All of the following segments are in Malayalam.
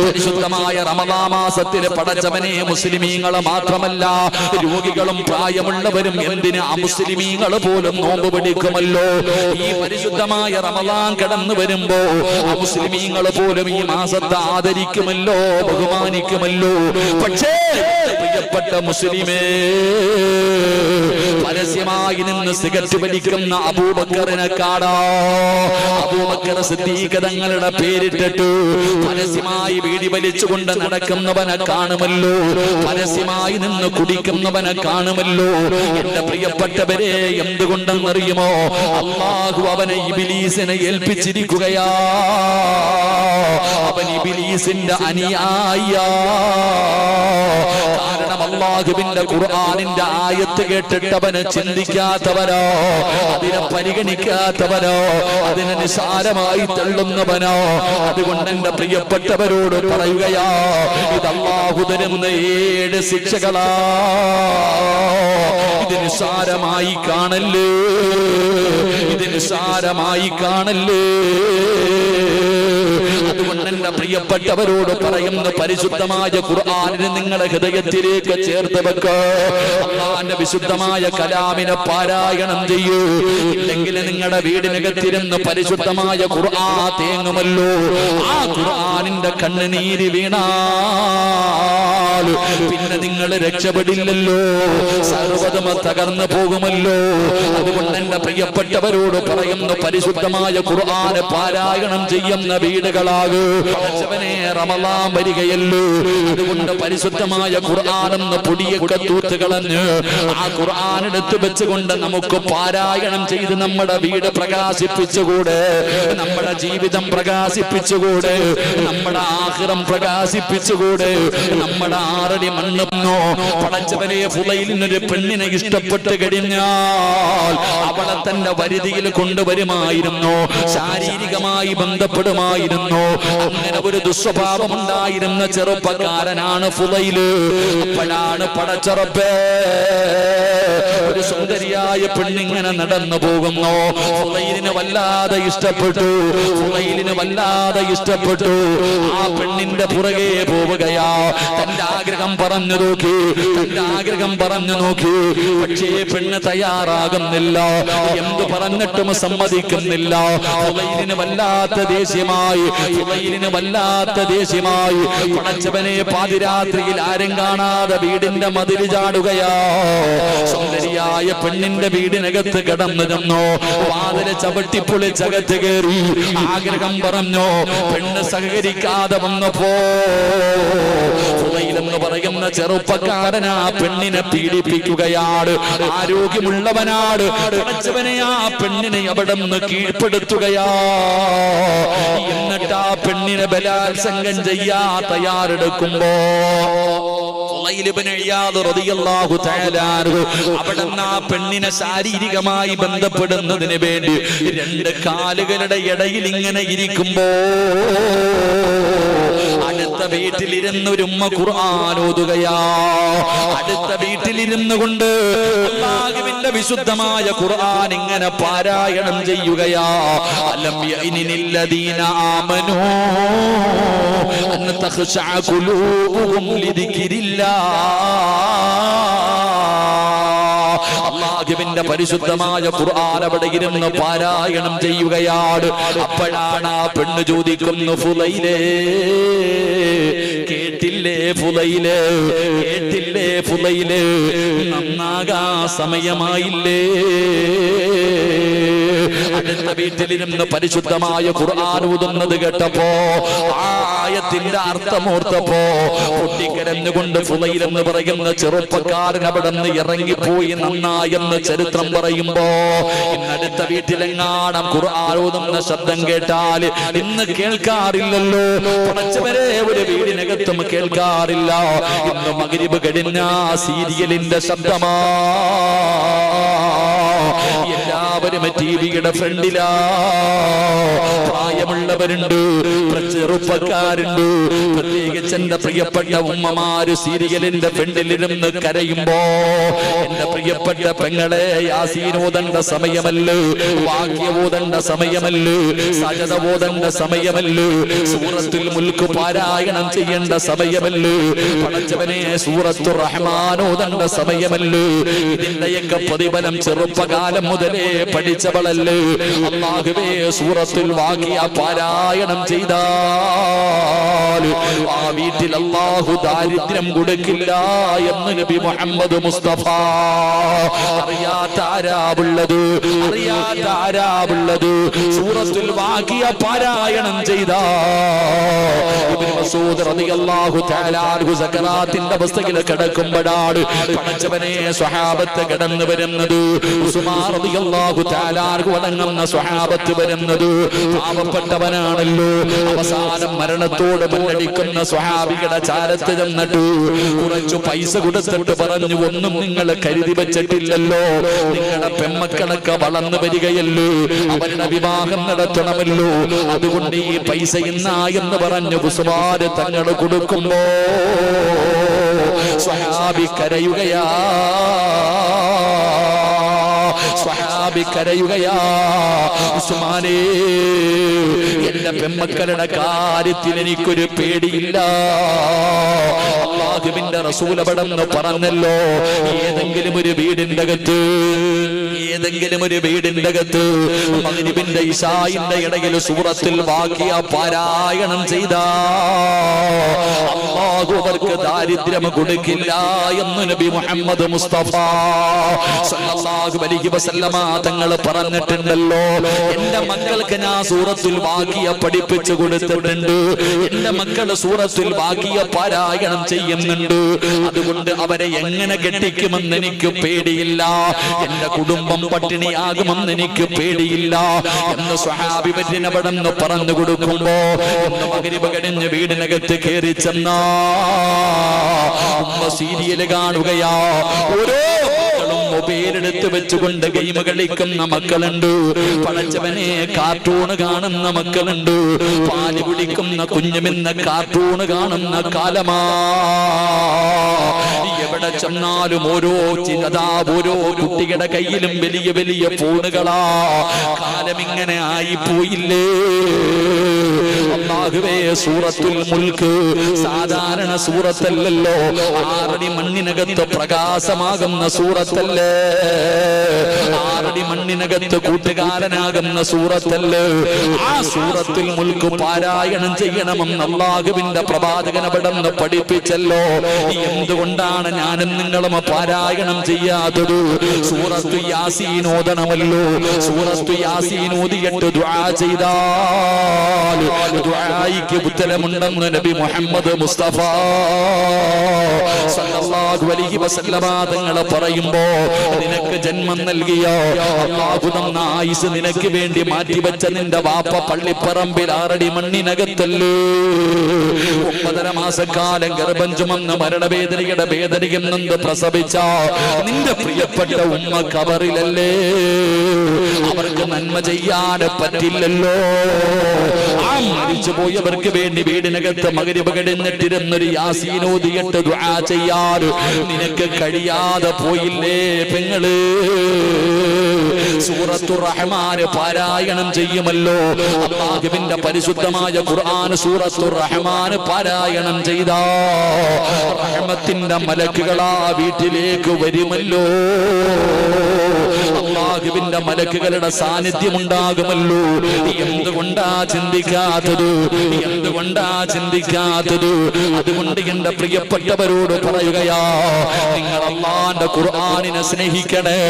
പരിശുദ്ധമായ റമദാൻ മാസത്തിൽ പടച്ചവനെ മുസ്ലിമീങ്ങളെ മാത്രമല്ല രോഗികളും പ്രായമുള്ളവരും എന്തിന് അമുസ്ലിമീങ്ങൾ പോലും നോമ്പ് പിടിക്കുമല്ലോ. ഈ പരിശുദ്ധമായ റമദാൻ കടന്നു വരുമ്പോ അമുസ്ലിമീങ്ങൾ പോലും ഈ മാസത്തെ ആദരിക്കുമല്ലോ, ബഹുമാനിക്കുമല്ലോ. പക്ഷേ പ്രിയപ്പെട്ട മുസ്ലിമേ, പരസ്യമായി നിന്ന് സിഗരറ്റ് വലിക്കുന്ന അബൂബക്കറിനെ കാണാ. അബൂബക്കർ സിദ്ദീഖ് തങ്ങളുടെ പേരിട്ടിട്ട് പരസ്യമായി വീടി വലിച്ചുകൊണ്ട് നടക്കുന്നവനെ കാണുമല്ലോ, പരസ്യമായി നിന്ന് കുടിക്കുന്നവനെ കാണുമല്ലോ. എന്റെ പ്രിയപ്പെട്ടവരെ, എന്തുകൊണ്ടെന്നറിയുമോ? അല്ലാഹു അവനെ ഇബ്ലീസിനെ ഏൽപ്പിച്ചിരിക്കുകയാ. അവൻ ഇബ്ലീസിന്റെ അനുയായിയാ. കാരണം അല്ലാഹുവിന്റെ ഖുർആനിന്റെ ആയത്ത് കേട്ടിട്ട് അവനെ ചിന്തിക്കാത്തവനോ, അതിനെ പരിഗണിക്കാത്തവനോ, അതിനെ നിസാരമായി തള്ളുന്നവനോ. അതുകൊണ്ട് എന്റെ പ്രിയപ്പെട്ടവരോട് പറയുകയാ, ഇത് അല്ലാഹു തരുന്ന 7 ശിക്ഷകളാ. ഇത് നിസാരമായി കാണല്ലേ, ഇത് നിസാരമായി കാണല്ലേ. അതുകൊണ്ട് എന്റെ പ്രിയപ്പെട്ടവരോട് പറയുന്ന പരിശുദ്ധമായ ഖുർആനിനെ നിങ്ങളുടെ ഹൃദയത്തിലേക്ക് ചേർത്ത് വെക്ക്. അല്ലാഹുവിന്റെ വിശുദ്ധമായ കലാമിനെ പാരായണം ചെയ്യൂ. ഇല്ലെങ്കിൽ നിങ്ങളുടെ വീടിനകത്തിരുന്ന് പരിശുദ്ധമായ ഖുർആൻ തേങ്ങുമല്ലോ. ആ ഖുർആനിന്റെ കണ്ണുനീര് വീണാൽ പിന്നെ നിങ്ങൾ രക്ഷപ്പെടില്ലല്ലോ, സർവ്വതും തകർന്നു പോകുമല്ലോ. അതുകൊണ്ട് എന്റെ പ്രിയപ്പെട്ടവരോട് പറയുന്നു, പരിശുദ്ധമായ ഖുർആനെ പാരായണം ചെയ്യുന്ന വീടുകളാകൂ. റമളാൻ വരികയല്ലോ. അതുകൊണ്ട് പരിശുദ്ധമായ ഖുർആനെന്ന് പൊടിയൊക്കെ തൂത്തുകളഞ്ഞ് ആ ഖുർആൻ എടുത്ത് വെച്ചുകൊണ്ട് നമുക്ക് പാരായണം ചെയ്ത് നമ്മുടെ വീട് പ്രകാശിപ്പിച്ചുകൂടെ, നമ്മുടെ ജീവിതം പ്രകാശിപ്പിച്ചുകൂടെ, നമ്മുടെ ആഖിറം പ്രകാശിപ്പിച്ചുകൂടെ, നമ്മുടെ 6 അടി മണ്ണെന്നോ. പടച്ചവനെ, ഫുളൈലിനൊരു പെണ്ണിനെ ഇഷ്ടപ്പെട്ട് കഴിഞ്ഞാൽ അവളെ തന്റെ വരുതിയിൽ കൊണ്ടുവരുമായിരുന്നു, ശാരീരികമായി ബന്ധപ്പെടുമായിരുന്നു. അങ്ങനെ ഒരു ദുസ്വഭാവം ഉണ്ടായിരുന്ന ചെറുപ്പക്കാരനാണ് ഫുളൈല്. അപ്പോഴാണ് പടച്ചറപ്പേ ഒരു സുന്ദരിയായ പെണ്ണിങ്ങനെ നടന്നു പോകുന്നു. ഫുളൈലിനെ വല്ലാതെ ഇഷ്ടപ്പെട്ടു, ഫുളൈലിനെ വല്ലാതെ ഇഷ്ടപ്പെട്ടു. ആ പെണ്ണിന്റെ പുറകെ പോവുകയാ. തന്റെ ആഗ്രഹം പറഞ്ഞു നോക്കി, തന്റെ ആഗ്രഹം പറഞ്ഞു നോക്കി. പക്ഷേ പെണ്ണ് തയ്യാറാകുന്നില്ല, എന്തു പറഞ്ഞിട്ടും സമ്മതിക്കുന്നില്ല. ഫുളൈലിന് വല്ലാത്ത ദേഷ്യമായി, ഫുളൈലിന് വല്ലാത്ത ദേഷ്യമായി. പടച്ചവനെ, പാതിരാത്രിയിൽ ആരും കാണാതെ വീടിന്റെ മതിൽ ചാടുകയാ. സുന്ദരിയായ പെണ്ണിന്റെ വീടിനകത്ത് കടന്നു ചെന്നു, വാതില് ചവിട്ടിപ്പൊളിച്ചകത്ത് കയറി ആഗ്രഹം പറഞ്ഞു. പെണ്ണ് സഹകരിക്കാതെ വന്നപ്പോ ഫുളൈലെന്ന് പറയുന്ന ചെറുപ്പക്കാരൻ ആ പെണ്ണിനെ പീഡിപ്പിക്കുകയാണ്. ആരോഗ്യമുള്ളവനാണ്. പടച്ചവനെ, ആ പെണ്ണിനെ അവിടെ നിന്ന് കീഴ്പ്പെടുത്തുകയാ. എന്നിട്ട് ആ പെണ്ണിനെ ബലാത്സംഗം ചെയ്യാ തയ്യാറെടുക്കുമ്പോ അവിടുന്ന് ആ പെണ്ണിനെ ശാരീരികമായി ബന്ധപ്പെടുന്നതിന് വേണ്ടി 2 കാലുകളുടെ ഇടയിൽ ഇങ്ങനെ ഇരിക്കുമ്പോ അടുത്ത വീട്ടിലിരുന്നൊരു ഉമ്മ ഖുർആൻ ഓതുകയാ. അടുത്ത വീട്ടിലിരുന്നു കൊണ്ട് അല്ലാഹുവിന്റെ വിശുദ്ധമായ ഖുർആൻ ഇങ്ങനെ പാരായണം ചെയ്യുകയാ. അലം യഅനില്ലദീന ആമനൂ അൻ തഖ്ശഅ ഖുലൂബുഹും ലിദിക്രില്ലാഹ്. അല്ലാഹുവിന്റെ പരിശുദ്ധമായ ഖുർആൻ അവിടെ ഇരുന്ന് പാരായണം ചെയ്യുകയാണ്. അപ്പോഴാണ് ആ പെണ്ണ് ചോദിക്കുന്നു, ഫുളൈലേ, കേട്ടില്ലേ ഫുളൈലേ, കേട്ടില്ലേ ഫുളൈലേ, നന്നാകാ സമയമായില്ലേ? അടുത്ത വീട്ടിലിരുന്ന് പരിശുദ്ധമായ ഖുർആൻ ഓതുന്നത് കേട്ടപ്പോ, ആയത്തിന്റെ അർത്ഥമോർത്തപ്പോ പൊട്ടിക്കരഞ്ഞുകൊണ്ട് ഫുളൈൽ എന്ന് പറയുന്ന ചെറുപ്പക്കാരൻ അവിടെ നിന്ന് ഇറങ്ങിപ്പോയി നന്നായെന്ന് ചരിത്രം പറയുമ്പോ, ഇന്നടുത്ത വീട്ടിലെങ്ങാണം ഖുർആൻ ഓതുന്ന ശബ്ദം കേട്ടാൽ ഇന്ന് കേൾക്കാറില്ലല്ലോ. പടച്ചവരെ, ഒരു വീടിനകത്തും കേൾക്കാറില്ല. ഇന്ന് മഗ്രിബ് കഴിഞ്ഞ സീരിയലിന്റെ ശബ്ദമാ. എല്ലാ എല്ലാവരും ടിവിയുടെ ഫ്രണ്ടിലാ. പ്രായമുള്ളവരുണ്ട്, ചെറുപ്പക്കാരുണ്ട്. പ്രത്യേകിച്ച് എന്റെ പ്രിയപ്പെട്ട ഉമ്മമാര് സീരിയലിന്റെ ഫ്രണ്ടിലിരുന്ന് കരയുമ്പോ, എന്റെ പ്രിയപ്പെട്ട പെങ്ങളെ, യാസീൻ ഓതണ്ട സമയമല്ല, വാക്യ ഓതണ്ട സമയമല്ല, സജദ ഓതണ്ട സമയമല്ല, സൂറത്തുൽ മുൽക്ക് പാരായണം ചെയ്യേണ്ട സമയമല്ല, പടച്ചവനെ സൂറത്തുർ റഹ്മാൻ ഓതണ്ട സമയമല്ല. ഇതിന്റെയൊക്കെ പ്രതിഫലം ചെറുപ്പകാലം മുതലേ പഠിച്ചവളല്ലേ. അല്ലാഹുവേ, സൂറത്തുൽ വാഖിയ പാരായണം ചെയ്താൽ ആ വീട്ടിൽ അല്ലാഹു ദാരിദ്ര്യം കൊടുക്കില്ല എന്ന് നബി മുഹമ്മദ് മുസ്തഫ. അറിയാത്ത ആരാവുള്ളത് സൂറത്തുൽ വാഖിയ പാരായണം ചെയ്താ. ഇബ്നു മസ്ഊദ് റളിയല്ലാഹു തആല അൻഹു സക്കറാത്തിന്റെ അവസ്ഥയിൽ കിടക്കുമ്പോഴാണ് പടച്ചവനെ സ്വഹാബത്ത് കടന്നു വരുന്നത്. ഉസ്മാൻ റളിയല്ലാഹു തആല അൻഹു അടങ്ങുന്ന സ്വഹാബത്ത് വരുന്നത്. പാവപ്പെട്ടവനാണല്ലോ. അവസാനം മരണത്തോട് മുന്നടിക്കുന്ന സ്വഹാബിയുടെ ചാരത്ത് ചെന്നിട്ട് കുറച്ചു പൈസ കൊടുത്തിട്ട് പറഞ്ഞു, ഒന്നും നിങ്ങൾ കരുതി വെച്ചിട്ടില്ലല്ലോ, നിങ്ങളുടെ പെമ്മക്കളൊക്കെ വളർന്നു വരികയല്ലോ, അവരുടെ വിവാഹം നടത്തണമല്ലോ, അതുകൊണ്ട് ഈ പൈസ ഇന്നാ എന്ന് പറഞ്ഞു ഉസ്മാൻ തങ്ങൾ കൊടുക്കുമ്പോ സ്വഹാബി കരയുകയാ. ഉസ്മാനേ, എന്റെ പെമ്മക്കളുടെ കാര്യത്തിൽ എനിക്കൊരു പേടിയില്ല. അല്ലാഹുവിന്റെ റസൂൽ അവിടെന്ന് പറഞ്ഞല്ലോ, ഏതെങ്കിലും ഒരു വീടിന്റെ അകത്ത് മഗ്രിബിന്റെ ഇശാഇന്റെ ഇടയിൽ സൂറത്തുൽ വാഖിയ പാരായണം ചെയ്താ അല്ലാഹു അവർക്ക് ദാരിദ്ര്യം കൊടുക്കില്ല എന്ന് നബി മുഹമ്മദ് മുസ്തഫ സല്ലല്ലാഹു അലൈഹി വസല്ലമ തങ്ങൾ പറഞ്ഞിട്ടുണ്ടല്ലോ. എന്റെ മക്കൾക്ക് ഞാൻ സൂറത്തുൽ വാഖിയ പഠിപ്പിച്ചു കൊടുത്തിട്ടുണ്ട്. എന്റെ മക്കൾ സൂറത്തുൽ വാഖിയ പാരായണം ചെയ്യുന്നുണ്ട്. അതുകൊണ്ട് അവരെ എങ്ങനെ കെട്ടിക്കുമെന്ന് എനിക്ക് പേടിയില്ല, എന്റെ കുടുംബം പട്ടിണിയാകുമെന്ന് എനിക്ക് പേടിയില്ല എന്ന് സ്വഹാബി വര്യനവിടെന്ന് പറഞ്ഞു കൊടുക്കുമ്പോ മഗ്രിബ് കഴിഞ്ഞ് വീടിനകത്ത് കയറി ചെന്നാ ഉമ്മ സീരിയൽ കാണുകയാ. ഓരോ മൊബൈലെടുത്ത് വെച്ചുകൊണ്ട് ഗെയിം കളിക്കുന്ന മക്കളുണ്ട്. പടച്ചവനെ, കാർട്ടൂൺ കാണുന്ന മക്കളുണ്ട്. പാല് കുടിക്കുന്ന കുഞ്ഞുമെന്ന കാർട്ടൂൺ കാണുന്ന കാലമാ. എവിടെ ചെന്നാലും ഓരോ കുട്ടികളുടെ കയ്യിലും വലിയ വലിയ ഫോണുകളാ. കാലം ഇങ്ങനെ ആയിപ്പോയില്ലേ. അല്ലാഹുവേ, സൂറത്തുൽ മുൽക്ക് സാധാരണ സൂറത്തല്ലല്ലോ, 6 അടി മണ്ണിനകത്ത് പ്രകാശമാകുന്ന സൂറത്തല്ലേ, 6 അടി മണ്ണിനകത്ത് കൂട്ടുകാരനാകുന്ന സൂറത്തല്ലേ. ആ സൂറത്തുൽ മുൽക്ക് പാരായണം ചെയ്യണമെന്ന് അല്ലാഹുവിന്റെ പ്രവാചകൻ അവിടെന്ന് പഠിപ്പിച്ചല്ലോ. എന്തുകൊണ്ടാണ് ഞാനും നിങ്ങളും പാരായണം ചെയ്യാത്തത്? സൂറത്തു യാസീൻ ഓതണമല്ലോ. സൂറത്തു യാസീൻ ഓതിയിട്ട് ദുആ ചെയ്താൽ ദുആയിക്ക് ഉത്തരമുണ്ടെന്ന് നബി മുഹമ്മദ് മുസ്തഫ സല്ലല്ലാഹു അലൈഹി വസല്ലമ തങ്ങൾ പറയുമ്പോ, നിനക്ക് ജന്മം നൽകിയ അല്ലാഹു തന്ന ആയുസ് നിനക്ക് വേണ്ടി മാറ്റിവെച്ച നിന്റെ വാപ്പ പള്ളിപ്പറമ്പിൽ 6 അടി മണ്ണിനകത്തല്ലേ 9.5 മാസക്കാലം ഗർഭം ചുമന്ന് മരണവേദനയുടെ വേദനയും നൊന്ത് പ്രസവിച്ച നിന്റെ പ്രിയപ്പെട്ട ഉമ്മ കബറിലല്ലേ. അവർക്ക് നന്മ ചെയ്യാൻ പറ്റില്ലല്ലോ. ആ മരിച്ചുപോയവർക്ക് വേണ്ടി വീടിനകത്ത് മഗ്രിബ് കഴിഞ്ഞിട്ടിരുന്നൊരു യാസീൻ ഓതിയിട്ട് ദുആ ചെയ്യാൻ നിനക്ക് കഴിയാതെ പോയില്ലേ പെങ്ങള്? സൂറത്തുർ റഹ്മാൻ പാരായണം ചെയ്യുമല്ലോ. അല്ലാഹുവിന്റെ പരിശുദ്ധമായ ഖുർആൻ സൂറത്തുർ റഹ്മാൻ പാരായണം ചെയ്താ റഹ്മത്തിന്റെ മലക്കുകളാ വീട്ടിലേക്ക് വരുമല്ലോ. അല്ലാഹുവിന്റെ മലക്കുകളുടെ സാന്നിധ്യം ഉണ്ടാകുമല്ലോ. എന്തുകൊണ്ടാ ചിന്തിക്കാത്തത്? അതുകൊണ്ട് എന്റെ പ്രിയപ്പെട്ടവരോട് പറയുകയാ, നിങ്ങൾ അല്ലാഹുവിന്റെ ഖുർആനിനെ സ്നേഹിക്കണേ,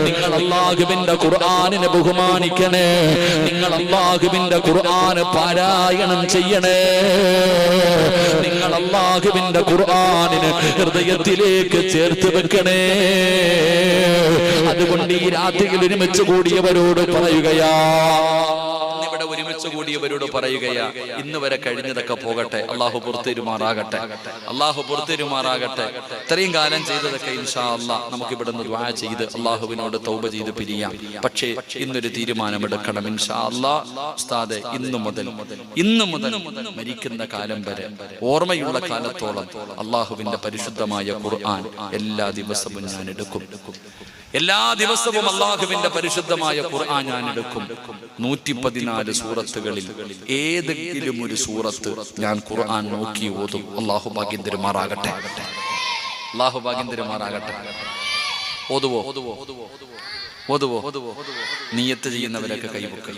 നിങ്ങൾ അല്ലാഹുവിന്റെ ഖുർആനിനെ ബഹുമാനിക്കണേ, നിങ്ങൾ അല്ലാഹുവിന്റെ ഖുർആൻ പാരായണം ചെയ്യണേ, നിങ്ങൾ അല്ലാഹുവിന്റെ ഖുർആനിനെ ഹൃദയത്തിലേക്ക് ചേർത്ത് വെക്കണേ. അതുകൊണ്ട് ഈ രാത്രിയിൽ ഒരുമിച്ച് കൂടിയവരോട് പറയുകയാ, ഇവിടെ ഒരുമിച്ച് വന്നുകൂടിയവരോട് പറയുകയാ, ഇന്ന് വരെ കഴിഞ്ഞതൊക്കെ പോകട്ടെ, അള്ളാഹു പുറത്തേരുമാറാകട്ടെ, അള്ളാഹു പുറത്തേരുമാറാകട്ടെ. ഇത്രയും കാലം ചെയ്തതൊക്കെ ഇൻഷാ അല്ലാഹ് നമുക്ക് ഇവിടുന്ന് ദുആ ചെയ്ത് അള്ളാഹുവിനോട് തൗബ ചെയ്ത് പിരിയാം. പക്ഷേ ഇന്നൊരു തീരുമാനമെടുക്കണം ഇൻഷാ അല്ലാഹ്. ഉസ്താദെ, ഇന്നു മുതൽ മരിക്കുന്ന കാലം വരെ, ഓർമ്മയുള്ള കാലത്തോളം അള്ളാഹുവിന്റെ പരിശുദ്ധമായ ഖുർആൻ എല്ലാ ദിവസവും ഞാൻ എടുക്കും. എല്ലാ ദിവസവും അള്ളാഹുവിന്റെ പരിശുദ്ധമായ ഖുർആൻ ഞാൻ എടുക്കും. 114 സൂറത്തുകളിൽ ഏതെങ്കിലും ഒരു സൂറത്ത് ഞാൻ ഖുർആൻ നോക്കി ഓതും. അള്ളാഹു ഭാഗ്യം തരുമാറാകട്ടെ, അള്ളാഹു ഭാഗ്യം തരുമാറാകട്ടെ. ഓതുവോ? നിയ്യത്ത് ചെയ്യുന്നവരൊക്കെ കൈവക്കും.